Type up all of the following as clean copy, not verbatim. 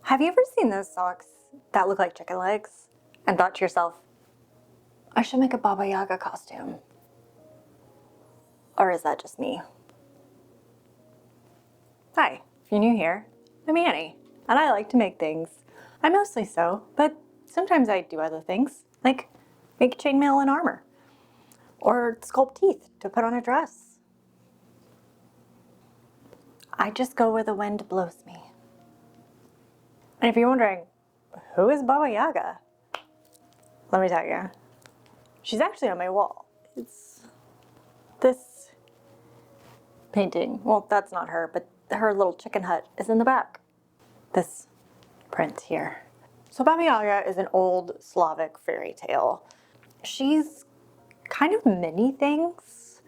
Have you ever seen those socks that look like chicken legs and thought to yourself, I should make a Baba Yaga costume? Or is that just me? Hi, if you're new here, I'm Annie, and I like to make things. I mostly sew, but sometimes I do other things, like make chainmail and armor, or sculpt teeth to put on a dress. I just go where the wind blows me. And if you're wondering, who is Baba Yaga? Let me tell you. She's actually on my wall. It's this painting. Well, that's not her, but her little chicken hut is in the back. This print here. So Baba Yaga is an old Slavic fairy tale. She's kind of many things,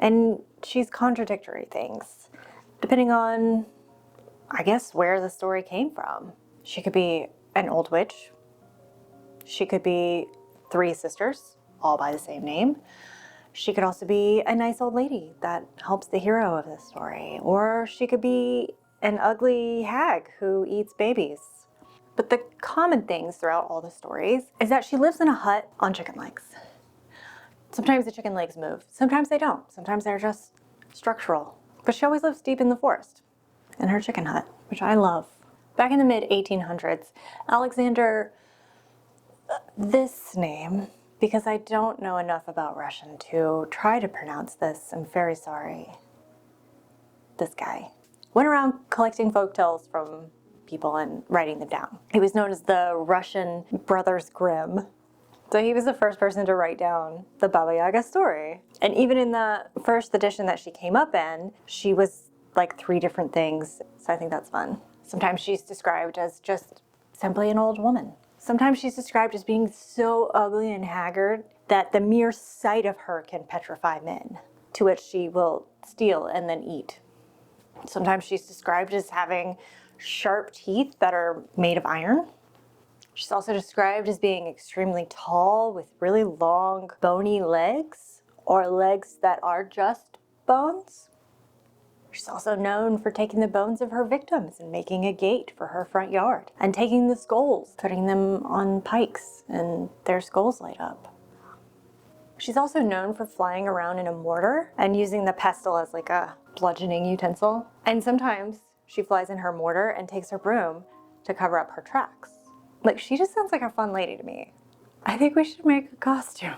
and she's contradictory things, depending on, I guess, where the story came from. She could be an old witch. She could be three sisters, all by the same name. She could also be a nice old lady that helps the hero of the story. Or she could be an ugly hag who eats babies. But the common things throughout all the stories is that she lives in a hut on chicken legs. Sometimes the chicken legs move. Sometimes they don't. Sometimes they're just structural. But she always lives deep in the forest in her chicken hut, which I love. Back in the mid-1800s, Alexander, this name, because I don't know enough about Russian to try to pronounce this, I'm very sorry. This guy went around collecting folktales from people and writing them down. He was known as the Russian Brothers Grimm. So he was the first person to write down the Baba Yaga story. And even in the first edition that she came up in, she was like 3 different things. So I think that's fun. Sometimes she's described as just simply an old woman. Sometimes she's described as being so ugly and haggard that the mere sight of her can petrify men, to which she will steal and then eat. Sometimes she's described as having sharp teeth that are made of iron. She's also described as being extremely tall with really long, bony legs, or legs that are just bones. She's also known for taking the bones of her victims and making a gate for her front yard, and taking the skulls, putting them on pikes, and their skulls light up. She's also known for flying around in a mortar and using the pestle as like a bludgeoning utensil. And sometimes she flies in her mortar and takes her broom to cover up her tracks. Like, she just sounds like a fun lady to me. I think we should make a costume.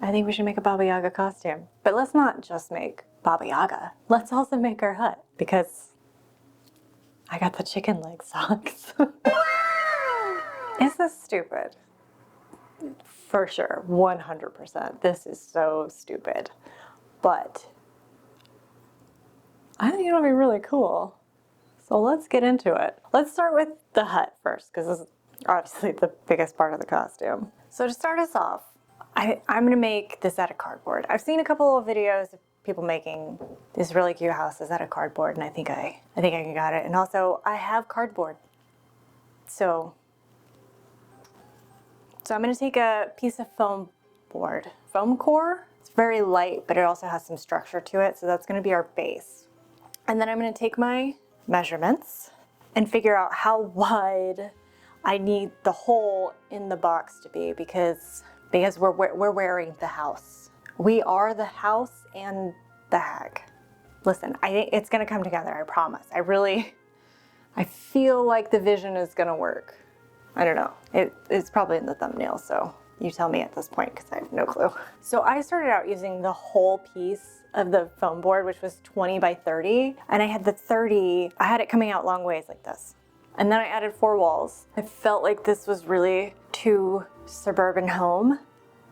I think we should make a Baba Yaga costume. But let's not just make Baba Yaga. Let's also make her hut, because I got the chicken leg socks. Is this stupid? For sure, 100%. This is so stupid. But I think it'll be really cool. So let's get into it. Let's start with the hut first, because this is obviously the biggest part of the costume. So to start us off, I'm gonna make this out of cardboard. I've seen a couple of videos of people making these really cute houses out of cardboard, and I think I got it. And also, I have cardboard. So I'm gonna take a piece of foam board, foam core. It's very light, but it also has some structure to it, so that's gonna be our base. And then I'm gonna take my measurements and figure out how wide I need the hole in the box to be, because we're wearing the house. We are the house and the hag. Listen, I think it's gonna come together, I promise. I feel like the vision is gonna work. I don't know. It's probably in the thumbnail, so you tell me at this point, because I have no clue. So I started out using the whole piece of the foam board, which was 20 by 30. And I had the 30, I had it coming out long ways like this. And then I added 4 walls. I felt like this was really too suburban home.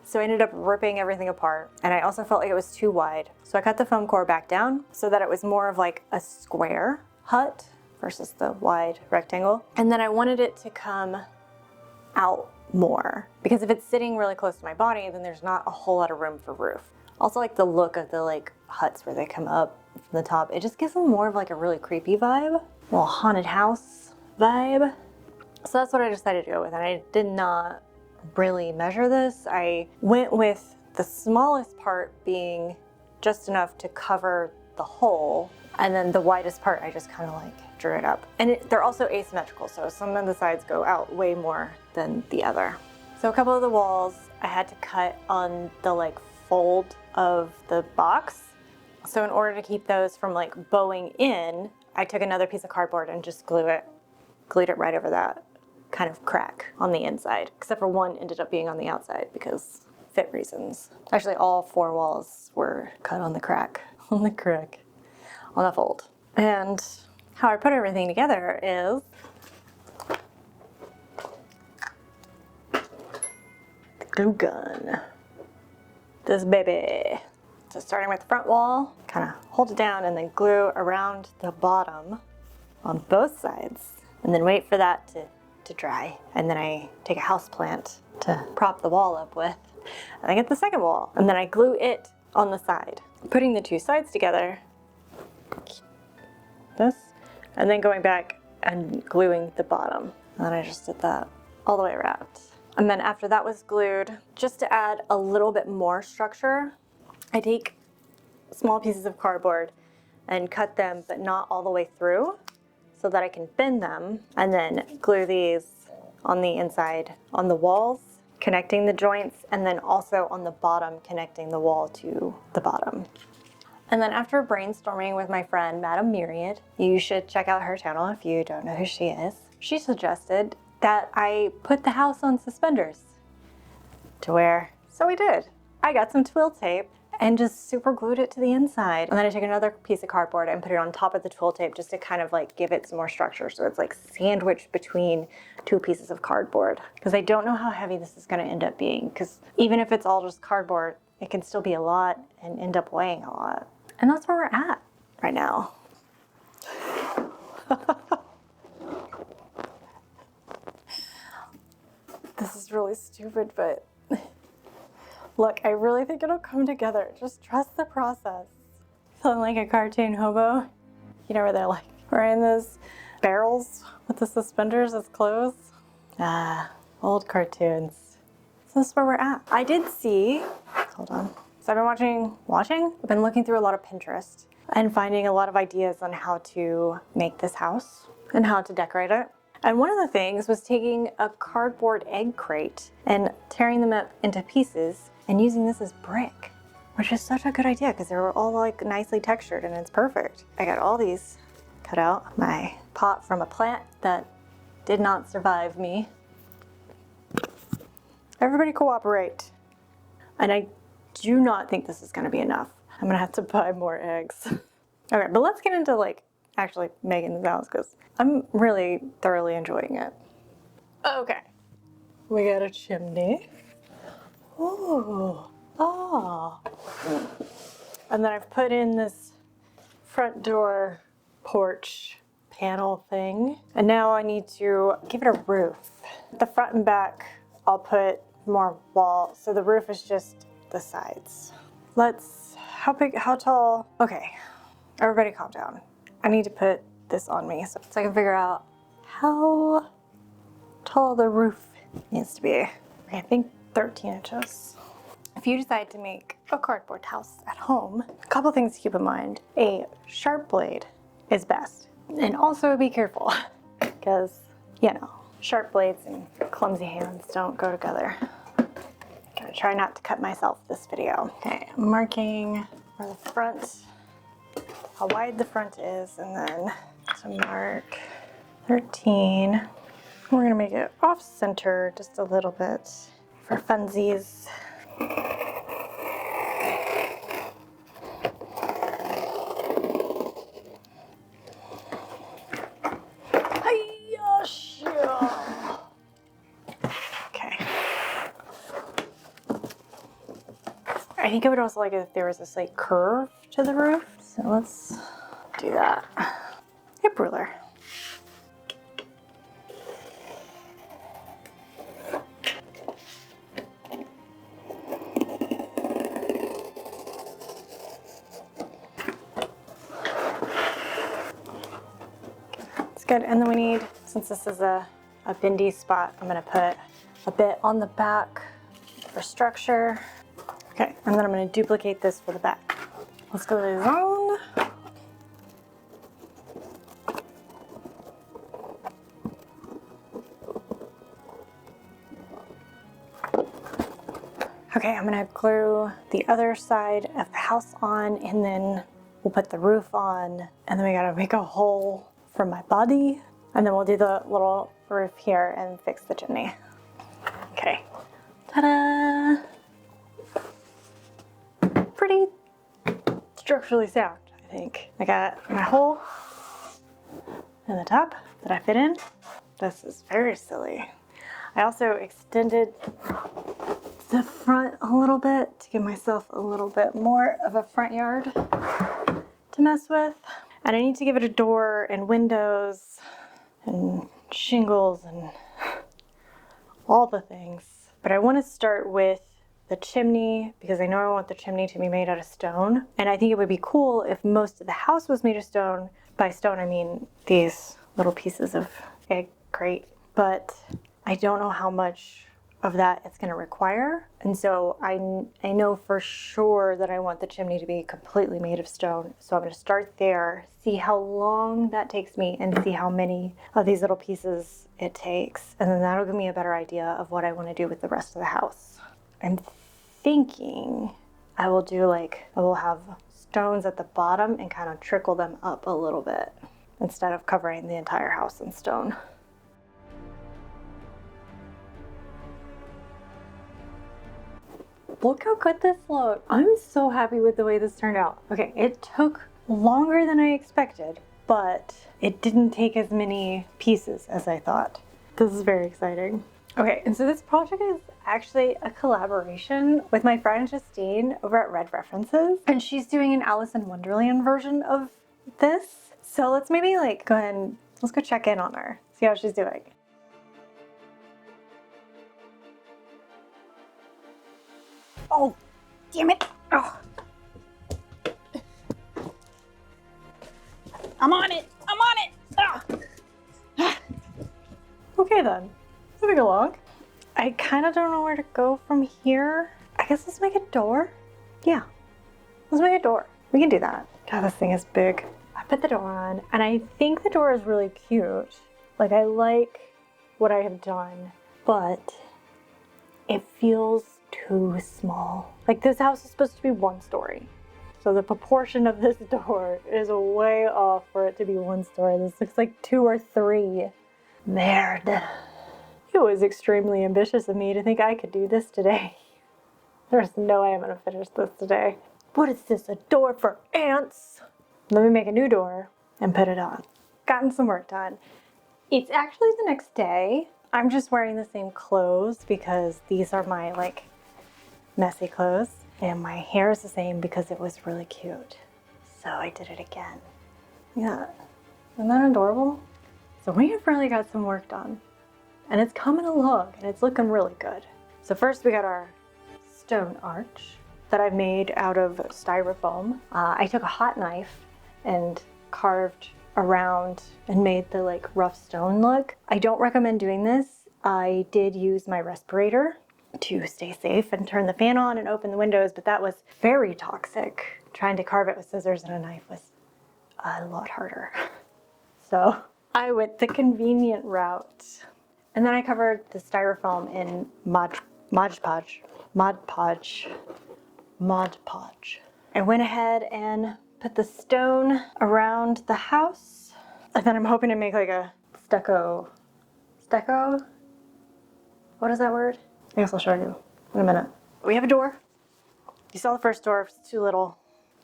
So I ended up ripping everything apart. And I also felt like it was too wide. So I cut the foam core back down so that it was more of like a square hut versus the wide rectangle. And then I wanted it to come out more, because if it's sitting really close to my body, then there's not a whole lot of room for roof. Also, like the look of the like huts where they come up from the top, it just gives them more of like a really creepy vibe, little haunted house vibe. So that's what I decided to go with, and I did not really measure this. I went with the smallest part being just enough to cover the hole, and then the widest part I just kind of like drew it up. And they're also asymmetrical, so some of the sides go out way more than the other. So a couple of the walls I had to cut on the like fold of the box. So in order to keep those from like bowing in, I took another piece of cardboard and just glued it right over that kind of crack on the inside, except for one ended up being on the outside because fit reasons. Actually, all 4 walls were cut on the crack, on the fold. And how I put everything together is the glue gun. This baby. So starting with the front wall, kind of hold it down and then glue around the bottom on both sides, and then wait for that to dry. And then I take a house plant to prop the wall up with. And I get the second wall, and then I glue it on the side. Putting the 2 sides together, this, and then going back and gluing the bottom. And then I just did that all the way around. And then after that was glued, just to add a little bit more structure, I take small pieces of cardboard and cut them, but not all the way through, so that I can bend them, and then glue these on the inside, on the walls, connecting the joints, and then also on the bottom, connecting the wall to the bottom. And then after brainstorming with my friend, Madam Myriad, you should check out her channel if you don't know who she is. She suggested that I put the house on suspenders to wear. So we did. I got some twill tape and just super glued it to the inside. And then I took another piece of cardboard and put it on top of the twill tape just to kind of like give it some more structure. So it's like sandwiched between 2 pieces of cardboard. Because I don't know how heavy this is gonna end up being. Because even if it's all just cardboard, it can still be a lot and end up weighing a lot. And that's where we're at right now. This is really stupid, but look, I really think it'll come together. Just trust the process. Feeling like a cartoon hobo. You know where they're like wearing those barrels with the suspenders as clothes? Ah, old cartoons. So this is where we're at. I did see, hold on. So I've been I've been looking through a lot of Pinterest and finding a lot of ideas on how to make this house and how to decorate it. And one of the things was taking a cardboard egg crate and tearing them up into pieces and using this as brick, which is such a good idea because they were all like nicely textured and it's perfect. I got all these cut out. My pot from a plant that did not survive me. Everybody cooperate. And I do not think this is gonna be enough. I'm gonna have to buy more eggs. Okay, but let's get into like actually making this house because I'm really thoroughly enjoying it. Okay, we got a chimney. Ooh, oh. And then I've put in this front door porch panel thing. And now I need to give it a roof. The front and back, I'll put more wall. So the roof is just the sides. How big, how tall? Okay, everybody calm down. I need to put this on me so I can figure out how tall the roof needs to be. I think 13 inches. If you decide to make a cardboard house at home, a couple things to keep in mind. A sharp blade is best. And also be careful because, you know, sharp blades and clumsy hands don't go together. Gonna try not to cut myself this video. Okay, I'm marking where the front, how wide the front is, and then to mark 13. We're gonna make it off center just a little bit for funsies. Okay. I think I would also like it if there was this like curve to the roof. So let's do that. Hip ruler. It's good. And then we need, since this is a bendy spot, I'm gonna put a bit on the back for structure. Okay, and then I'm gonna duplicate this for the back. Let's go to the zone. Okay, I'm gonna glue the other side of the house on, and then we'll put the roof on, and then we gotta make a hole for my body, and then we'll do the little roof here and fix the chimney. Okay, ta-da! Pretty structurally sound, I think. I got my hole in the top that I fit in. This is very silly. I also extended the front a little bit to give myself a little bit more of a front yard to mess with. And I need to give it a door and windows and shingles and all the things. But I want to start with the chimney because I know I want the chimney to be made out of stone. And I think it would be cool if most of the house was made of stone. By stone, I mean these little pieces of egg crate. But I don't know how much of that it's going to require. And so I know for sure that I want the chimney to be completely made of stone. So I'm going to start there, see how long that takes me, and see how many of these little pieces it takes. And then that'll give me a better idea of what I want to do with the rest of the house. I'm thinking I will have stones at the bottom and kind of trickle them up a little bit instead of covering the entire house in stone. Look how good this looks. I'm so happy with the way this turned out. Okay, it took longer than I expected, but it didn't take as many pieces as I thought. This is very exciting. Okay, and so this project is actually a collaboration with my friend Justine over at RedsReferences, and she's doing an Alice in Wonderland version of this. So let's maybe go ahead and let's go check in on her, see how she's doing. Oh, damn it. Oh. I'm on it. I'm on it. Ah. Okay then, moving along. I kind of don't know where to go from here. I guess let's make a door. Yeah, let's make a door. We can do that. God, this thing is big. I put the door on, and I think the door is really cute. I like what I have done, but it feels too small. This house is supposed to be 1 story. So the proportion of this door is way off for it to be 1 story. This looks like 2 or 3. Merde. It was extremely ambitious of me to think I could do this today. There's no way I'm gonna finish this today. What is this, a door for ants? Let me make a new door and put it on. Gotten some work done. It's actually the next day. I'm just wearing the same clothes because these are my messy clothes, and my hair is the same because it was really cute. So I did it again. Yeah, isn't that adorable? So we have really got some work done, and it's coming along, and it's looking really good. So first we got our stone arch that I've made out of styrofoam. I took a hot knife and carved around and made the rough stone look. I don't recommend doing this. I did use my respirator to stay safe and turn the fan on and open the windows, but that was very toxic. Trying to carve it with scissors and a knife was a lot harder. So I went the convenient route. And then I covered the styrofoam in Mod Podge. I went ahead and put the stone around the house. And then I'm hoping to make a stucco. What is that word? I guess I'll show you in a minute. We have a door. You saw the first door, it's too little.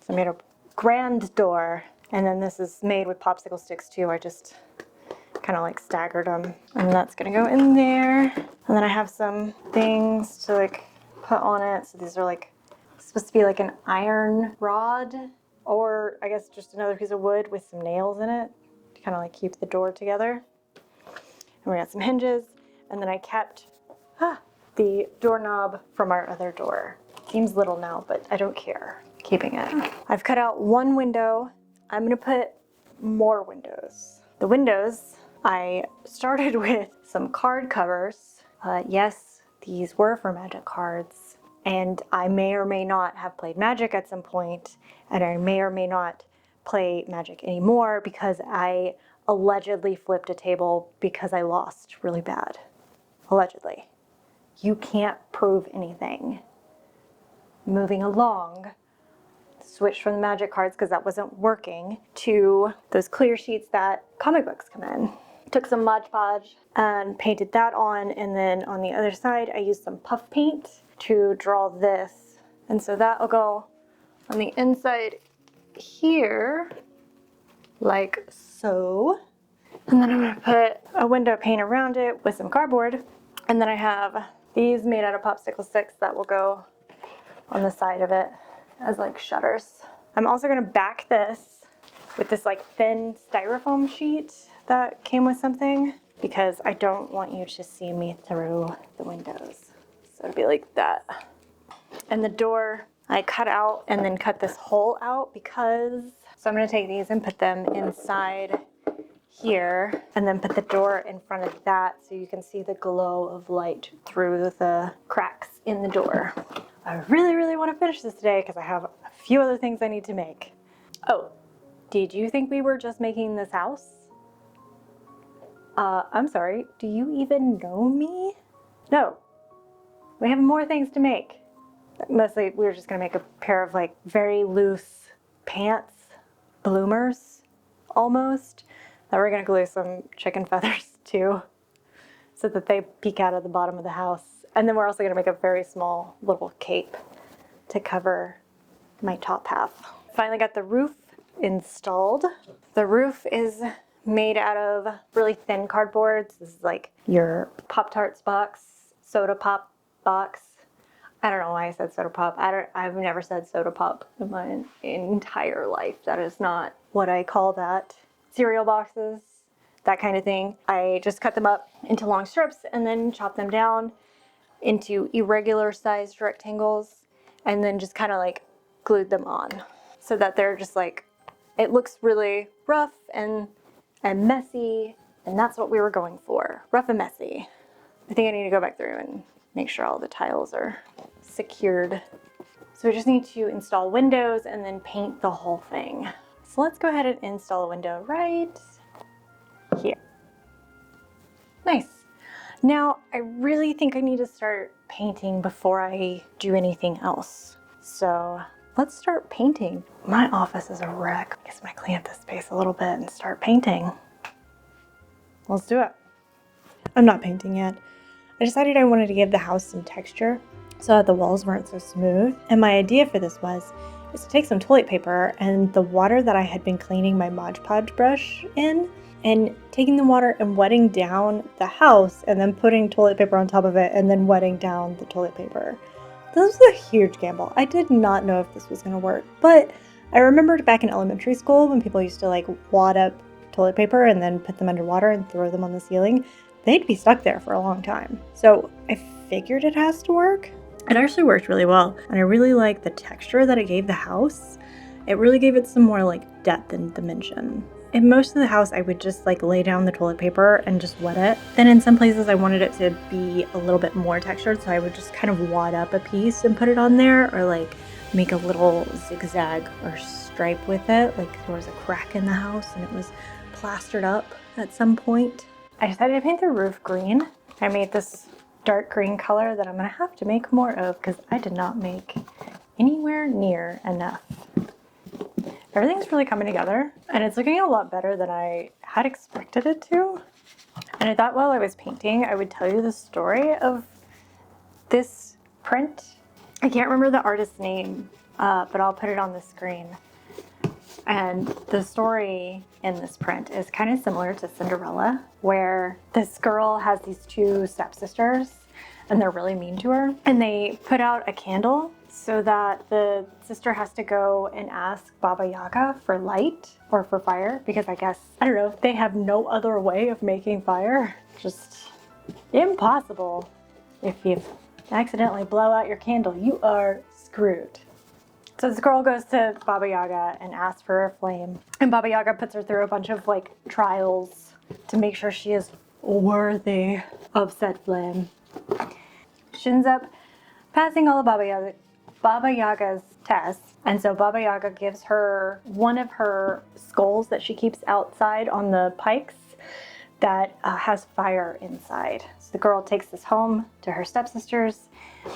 So I made a grand door. And then this is made with popsicle sticks too. I just kind of staggered them. And that's gonna go in there. And then I have some things to put on it. So these are supposed to be an iron rod, or I guess just another piece of wood with some nails in it to kind of keep the door together. And we got some hinges. And then I kept the doorknob from our other door. Seems little now, but I don't care. Keeping it. I've cut out 1 window. I'm gonna put more windows. The windows, I started with some card covers. Yes, these were for Magic cards, and I may or may not have played Magic at some point, and I may or may not play Magic anymore because I allegedly flipped a table because I lost really bad. Allegedly. You can't prove anything. moving along, switched from the magic cards because that wasn't working to those clear sheets that comic books come in. Took some Mod Podge and painted that on, and then on the other side I used some puff paint to draw this. And so that will go on the inside here, like so. And then I'm gonna put a window pane around it with some cardboard. And then I have these made out of popsicle sticks that will go on the side of it as like shutters. I'm also gonna back this with this like thin styrofoam sheet that came with something because I don't want you to see me through the windows. So it'll be like that. And the door I cut out and then cut this hole out because, so I'm gonna take these and put them inside here and then put the door in front of that so you can see the glow of light through the cracks in the door. I really want to finish this today because I have a few other things I need to make. Oh, did you think we were just making this house? I'm sorry, do you even know me? No, we have more things to make. Mostly we were just gonna make a pair of like very loose pants, bloomers almost, that we're gonna glue some chicken feathers to so that they peek out of the bottom of the house. And then we're also gonna make a very small little cape to cover my top half. Finally got the roof installed. The roof is made out of really thin cardboard. This is like your Pop-Tarts box, soda pop box. I don't know why I said soda pop. I've never said soda pop in my entire life. That is not what I call that. Cereal boxes, that kind of thing. I just cut them up into long strips and then chop them down into irregular sized rectangles and then just kind of like glued them on so that they're just like, it looks really rough and messy, and that's what we were going for, rough and messy. I think I need to go back through and make sure all the tiles are secured. So we just need to install windows and then paint the whole thing. So let's go ahead and install a window right here. Nice. Now, I really think I need to start painting before I do anything else. So let's start painting. My office is a wreck. I guess I'm gonna clean up this space a little bit and start painting. Let's do it. I'm not painting yet. I decided I wanted to give the house some texture so that the walls weren't so smooth. And my idea for this is to take some toilet paper and the water that I had been cleaning my Mod Podge brush in, and taking the water and wetting down the house and then putting toilet paper on top of it and then wetting down the toilet paper. This was a huge gamble. I did not know if this was going to work, but I remembered back in elementary school when people used to like wad up toilet paper and then put them underwater and throw them on the ceiling. They'd be stuck there for a long time. So I figured it has to work. It actually worked really well, and I really like the texture that it gave the house. It really gave it some more like depth and dimension. In most of the house, I would just like lay down the toilet paper and just wet it. Then in some places I wanted it to be a little bit more textured, so I would just kind of wad up a piece and put it on there, or like make a little zigzag or stripe with it, like there was a crack in the house and it was plastered up at some point. I decided to paint the roof green. I made this dark green color that I'm gonna have to make more of because I did not make anywhere near enough. Everything's really coming together and it's looking a lot better than I had expected it to. And I thought while I was painting, I would tell you the story of this print. I can't remember the artist's name, but I'll put it on the screen. And the story in this print is kind of similar to Cinderella, where this girl has these two stepsisters and they're really mean to her. And they put out a candle so that the sister has to go and ask Baba Yaga for light or for fire, because I guess, I don't know, they have no other way of making fire. Just impossible. If you accidentally blow out your candle, you are screwed. So this girl goes to Baba Yaga and asks for a flame. And Baba Yaga puts her through a bunch of like trials to make sure she is worthy of said flame. She ends up passing all of Baba Yaga's tests. And so Baba Yaga gives her one of her skulls that she keeps outside on the pikes that has fire inside. So the girl takes this home to her stepsisters,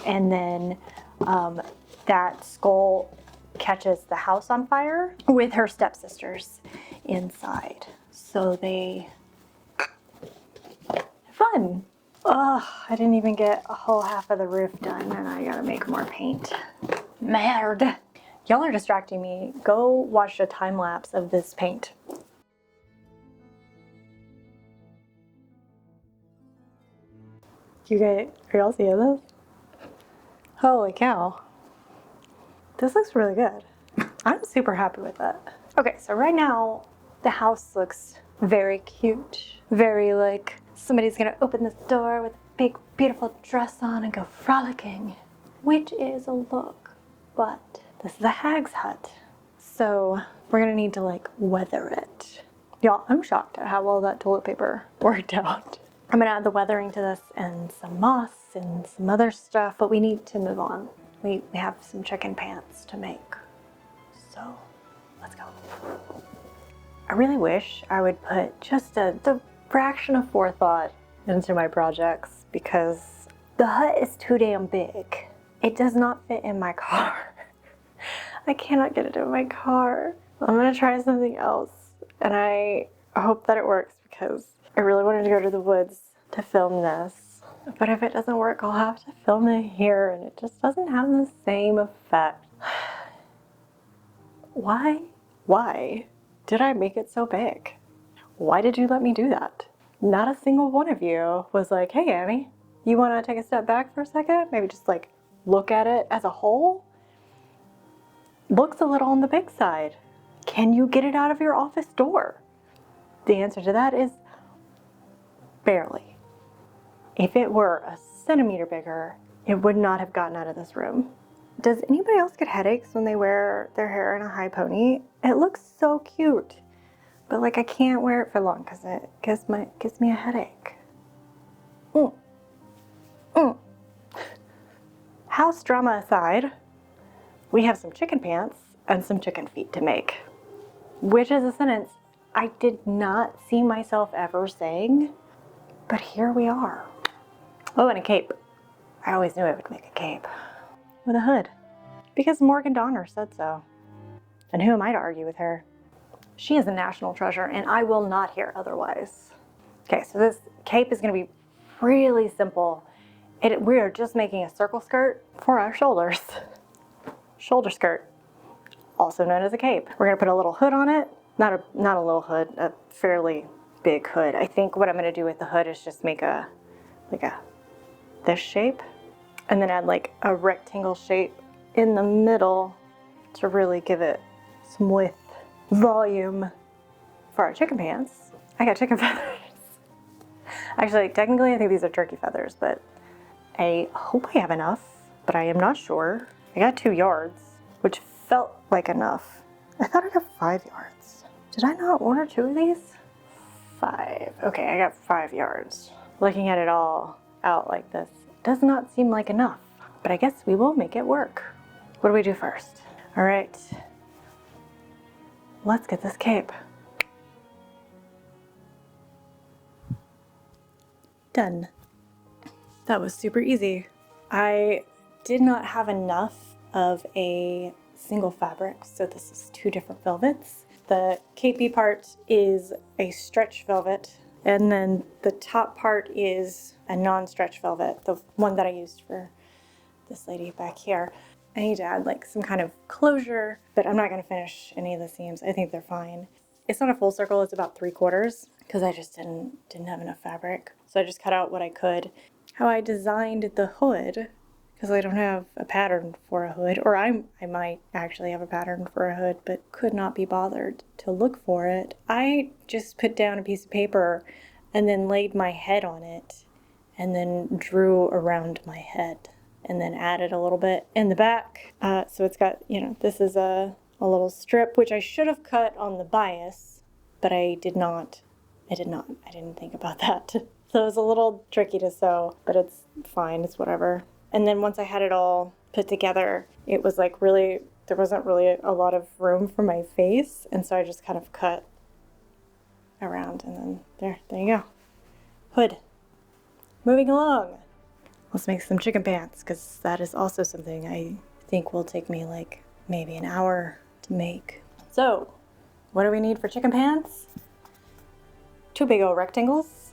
and then that skull catches the house on fire with her stepsisters inside. So they... Fun! Ugh, I didn't even get a whole half of the roof done, and I gotta make more paint. Merde! Y'all are distracting me. Go watch a time lapse of this paint. You guys, are y'all seeing this? Holy cow. This looks really good. I'm super happy with it. Okay, so right now, the house looks very cute. Very like somebody's gonna open this door with a big, beautiful dress on and go frolicking, which is a look, but this is a hag's hut. So we're gonna need to like weather it. Y'all, I'm shocked at how well that toilet paper worked out. I'm gonna add the weathering to this and some moss and some other stuff, but we need to move on. We have some chicken pants to make. So let's go. I really wish I would put just the fraction of forethought into my projects, because the hut is too damn big. It does not fit in my car. I cannot get it in my car. I'm gonna try something else, and I hope that it works, because I really wanted to go to the woods to film this. But if it doesn't work, I'll have to film it here, and it just doesn't have the same effect. Why did I make it so big? Why did you let me do that? Not a single one of you was like, hey, Annie, you want to take a step back for a second? Maybe just like look at it as a whole? Looks a little on the big side. Can you get it out of your office door? The answer to that is barely. If it were a centimeter bigger, it would not have gotten out of this room. Does anybody else get headaches when they wear their hair in a high pony? It looks so cute, but like I can't wear it for long because it gives me a headache. House drama aside, we have some chicken pants and some chicken feet to make, which is a sentence I did not see myself ever saying, but here we are. Oh, and a cape. I always knew I would make a cape with a hood because Morgan Donner said so. And who am I to argue with her? She is a national treasure, and I will not hear otherwise. Okay, so this cape is going to be really simple. We are just making a circle skirt for our shoulders. Shoulder skirt, also known as a cape. We're going to put a little hood on it. Not a little hood, a fairly big hood. I think what I'm going to do with the hood is just make this shape, and then add like a rectangle shape in the middle to really give it some width, volume for our chicken pants. I got chicken feathers. Actually, technically I think these are turkey feathers, but I hope I have enough, but I am not sure. I got 2 yards, which felt like enough. I thought I got 5 yards. Did I not order 2 of these? 5. Okay, I got 5 yards. Looking at it all out like this does not seem like enough, but I guess we will make it work. What do we do first? All right, let's get this cape. Done. That was super easy. I did not have enough of a single fabric, so this is 2 different velvets. The capey part is a stretch velvet, and then the top part is a non-stretch velvet, the one that I used for this lady back here. I need to add like some kind of closure, but I'm not going to finish any of the seams. I think they're fine. It's not a full circle, it's about 3/4 because I just didn't have enough fabric. So I just cut out what I could. How I designed the hood, because I don't have a pattern for a hood, or I might actually have a pattern for a hood, but could not be bothered to look for it. I just put down a piece of paper and then laid my head on it and then drew around my head and then added a little bit in the back. So it's got, this is a little strip, which I should have cut on the bias, but I did not. I didn't think about that. So it was a little tricky to sew, but it's fine, it's whatever. And then once I had it all put together, it was like there wasn't really a lot of room for my face. And so I just kind of cut around, and then there you go. hood. Moving along. Let's make some chicken pants, because that is also something I think will take me like maybe an hour to make. So, what do we need for chicken pants? 2 big old rectangles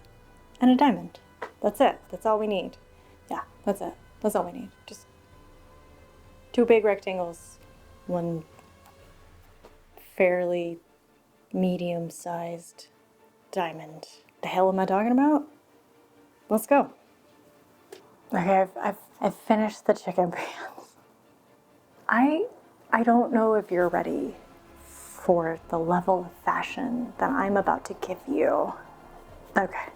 and a diamond. That's it. That's all we need. Yeah, that's it. That's all we need. Just 2 big rectangles, 1 fairly medium-sized diamond. The hell am I talking about? Let's go. Okay, I've finished the chicken pants. I don't know if you're ready for the level of fashion that I'm about to give you. Okay.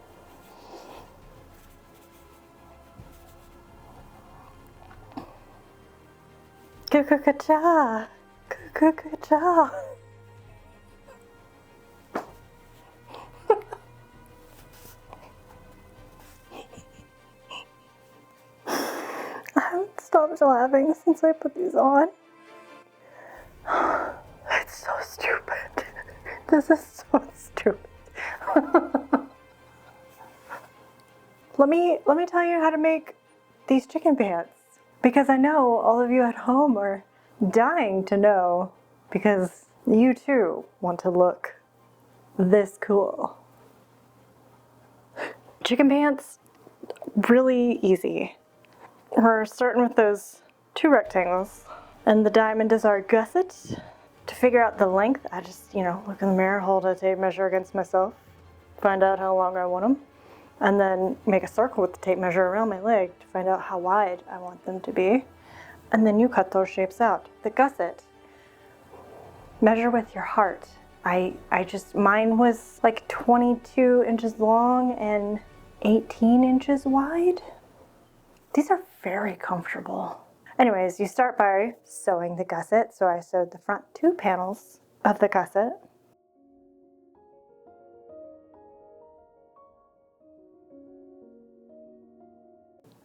Ka-ka-ka-cha. Ka-ka-ka-cha. I haven't stopped laughing since I put these on. It's so stupid. This is so stupid. Let me tell you how to make these chicken pants, because I know all of you at home are dying to know, because you too want to look this cool. Chicken pants, really easy. We're starting with those 2 rectangles, and the diamond is our gusset. To figure out the length, I just, look in the mirror, hold a tape measure against myself, find out how long I want them, and then make a circle with the tape measure around my leg to find out how wide I want them to be. And then you cut those shapes out. The gusset, measure with your heart. Mine was like 22 inches long and 18 inches wide. These are very comfortable. Anyways, you start by sewing the gusset. So I sewed the front 2 panels of the gusset.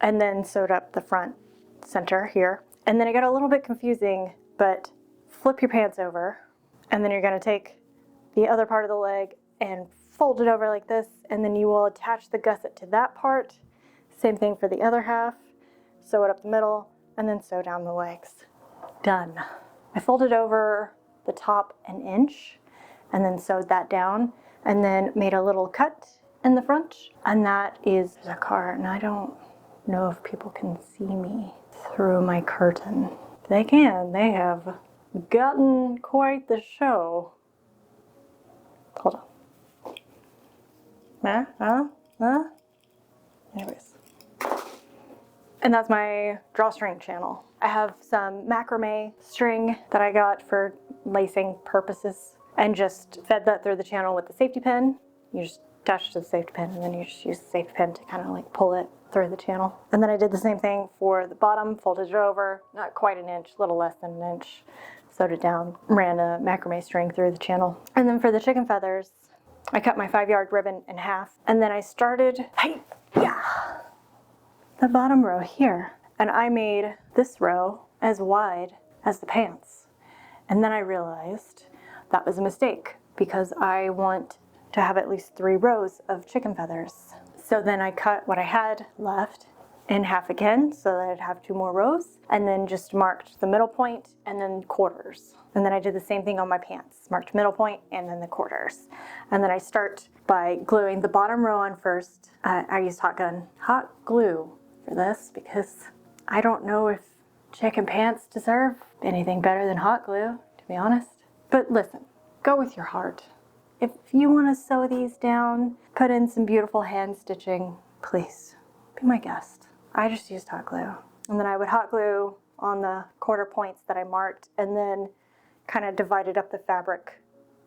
And then sewed up the front center here. And then it got a little bit confusing, but flip your pants over. And then you're gonna take the other part of the leg and fold it over like this. And then you will attach the gusset to that part. Same thing for the other half. Sew it up the middle, and then sew down the legs. Done. I folded over the top an inch, and then sewed that down, and then made a little cut in the front. And that is the car, and I don't know if people can see me through my curtain. They can. They have gotten quite the show. Hold on. Anyways. And that's my drawstring channel. I have some macrame string that I got for lacing purposes, and just fed that through the channel with the safety pin. You just attach it to the safety pin, and then you just use the safety pin to kind of like pull it through the channel. And then I did the same thing for the bottom, folded it over, not quite an inch, a little less than an inch, sewed it down, ran a macrame string through the channel. And then for the chicken feathers, I cut my 5-yard ribbon in half, and then I started, the bottom row here. And I made this row as wide as the pants. And then I realized that was a mistake, because I want to have at least 3 rows of chicken feathers. So then I cut what I had left in half again, so that I'd have 2 more rows, and then just marked the middle point and then quarters. And then I did the same thing on my pants, marked middle point and then the quarters. And then I start by gluing the bottom row on first. I used hot glue for this, because I don't know if chicken pants deserve anything better than hot glue, to be honest. But listen, go with your heart. If you want to sew these down, put in some beautiful hand stitching, please be my guest. I just used hot glue. And then I would hot glue on the quarter points that I marked, and then kind of divided up the fabric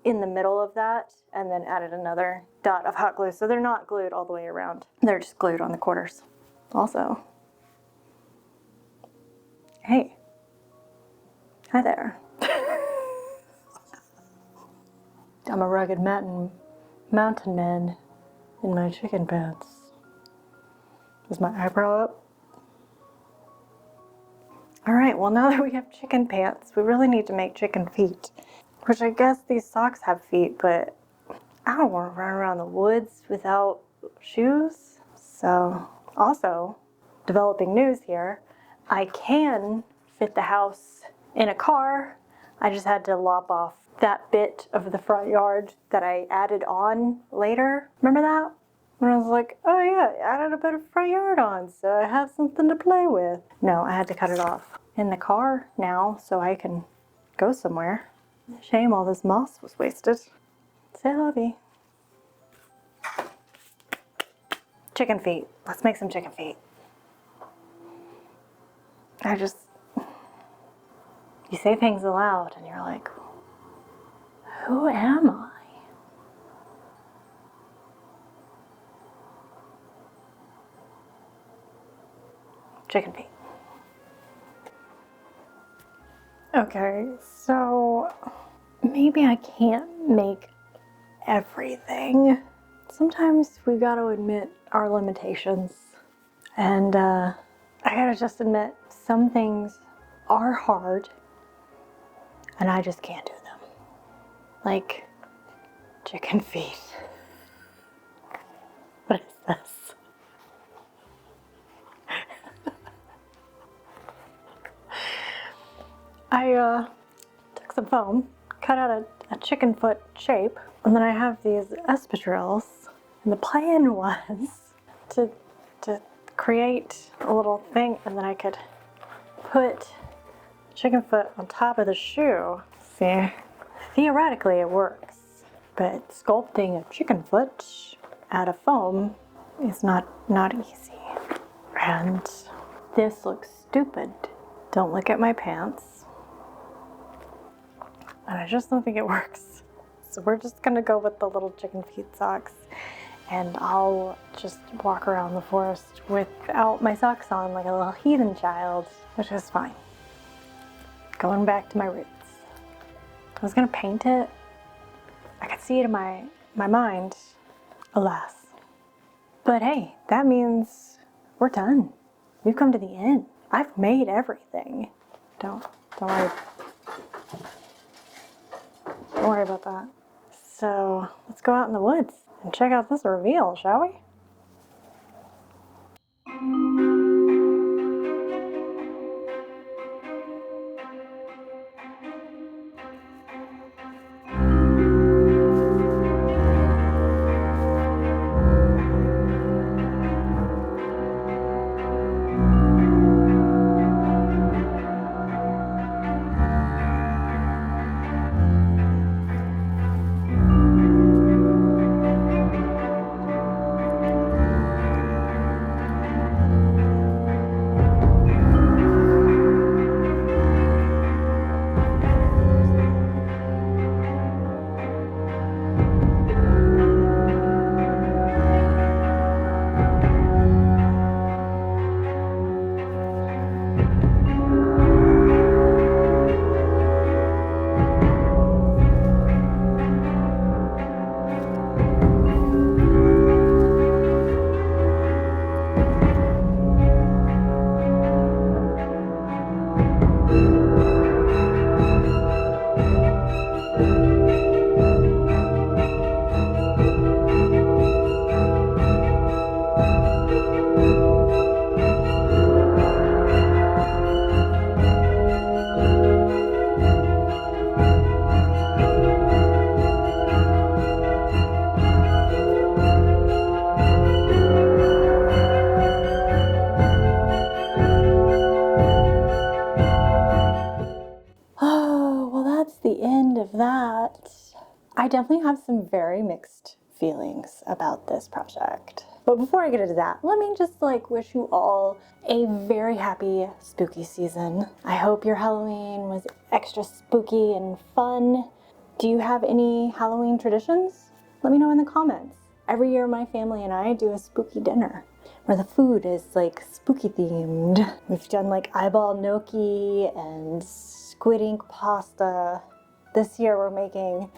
in the middle of that, and then added another dot of hot glue. So they're not glued all the way around. They're just glued on the quarters. Also, hey, hi there. I'm a rugged mountain man in my chicken pants. Is my eyebrow up? All right, well, now that we have chicken pants, we really need to make chicken feet, which I guess these socks have feet, but I don't want to run around the woods without shoes. So also, developing news here, I can fit the house in a car. I just had to lop off that bit of the front yard that I added on later. Remember that? When I was like, oh yeah, I added a bit of front yard on, so I have something to play with. No, I had to cut it off in the car now so I can go somewhere. Shame all this moss was wasted. C'est la vie. Chicken feet. Let's make some chicken feet. You say things aloud and you're like, who am I? Chicken feet. Okay, so maybe I can't make everything. Sometimes we gotta admit our limitations. And I gotta just admit, some things are hard and I just can't do them. Like chicken feet. What is this? I took some foam, cut out a chicken foot shape, and then I have these espadrilles. And the plan was to create a little thing, and then I could put chicken foot on top of the shoe. See, theoretically it works, but sculpting a chicken foot out of foam is not easy. And this looks stupid. Don't look at my pants. And I just don't think it works. So we're just gonna go with the little chicken feet socks. And I'll just walk around the forest without my socks on like a little heathen child, which is fine. Going back to my roots. I was gonna paint it. I could see it in my mind, alas. But hey, that means we're done. We've come to the end. I've made everything. Don't worry. Don't worry about that. So let's go out in the woods and check out this reveal, shall we? I definitely have some very mixed feelings about this project. But before I get into that, let me just wish you all a very happy spooky season. I hope your Halloween was extra spooky and fun. Do you have any Halloween traditions? Let me know in the comments. Every year my family and I do a spooky dinner where the food is spooky themed. We've done eyeball gnocchi and squid ink pasta. This year we're making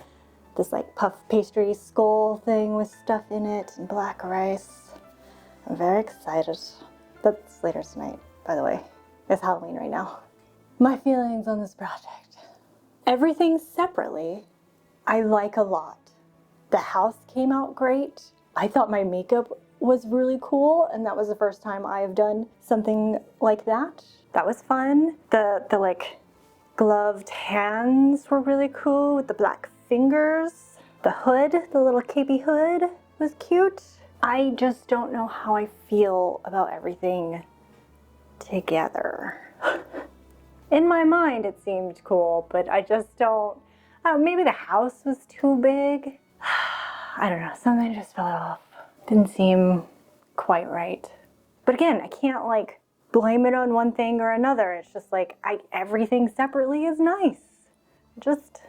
this puff pastry skull thing with stuff in it and black rice. I'm very excited. That's later tonight, by the way. It's Halloween right now. My feelings on this project. Everything separately, I like a lot. The house came out great. I thought my makeup was really cool, and that was the first time I have done something like that. That was fun. The like gloved hands were really cool with the black fingers. The hood, the little capey hood was cute. I just don't know how I feel about everything together. In my mind it seemed cool, but I just don't, maybe the house was too big. I don't know, something just fell off. Didn't seem quite right. But again, I can't like blame it on one thing or another. It's just like, everything separately is nice. Just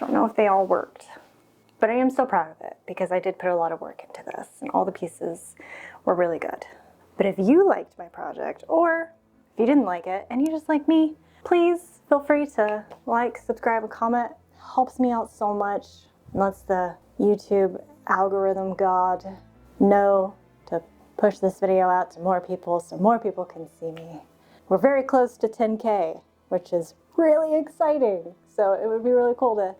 don't know if they all worked. But I am still proud of it because I did put a lot of work into this and all the pieces were really good. But if you liked my project, or if you didn't like it and you just like me, please feel free to like, subscribe, and comment. It helps me out so much and lets the YouTube algorithm god know to push this video out to more people so more people can see me. We're very close to 10K, which is really exciting. So it would be really cool to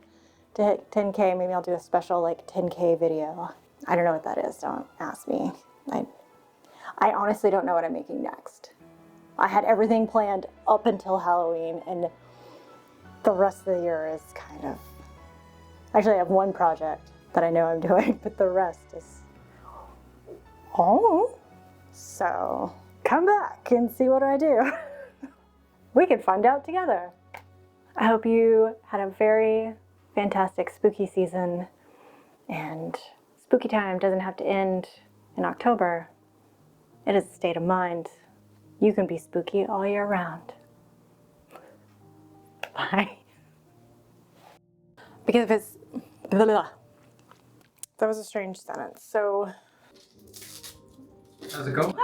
hit 10K. Maybe I'll do a special like 10K video. I don't know what that is, don't ask me. I honestly don't know what I'm making next. I had everything planned up until Halloween, and the rest of the year is kind of... Actually, I have one project that I know I'm doing, but the rest is... Oh, so come back and see what I do. We can find out together. I hope you had a very fantastic spooky season, and spooky time doesn't have to end in October. It is a state of mind. You can be spooky all year round. Bye. Because if it's... Blah, blah. That was a strange sentence, so... How's it going?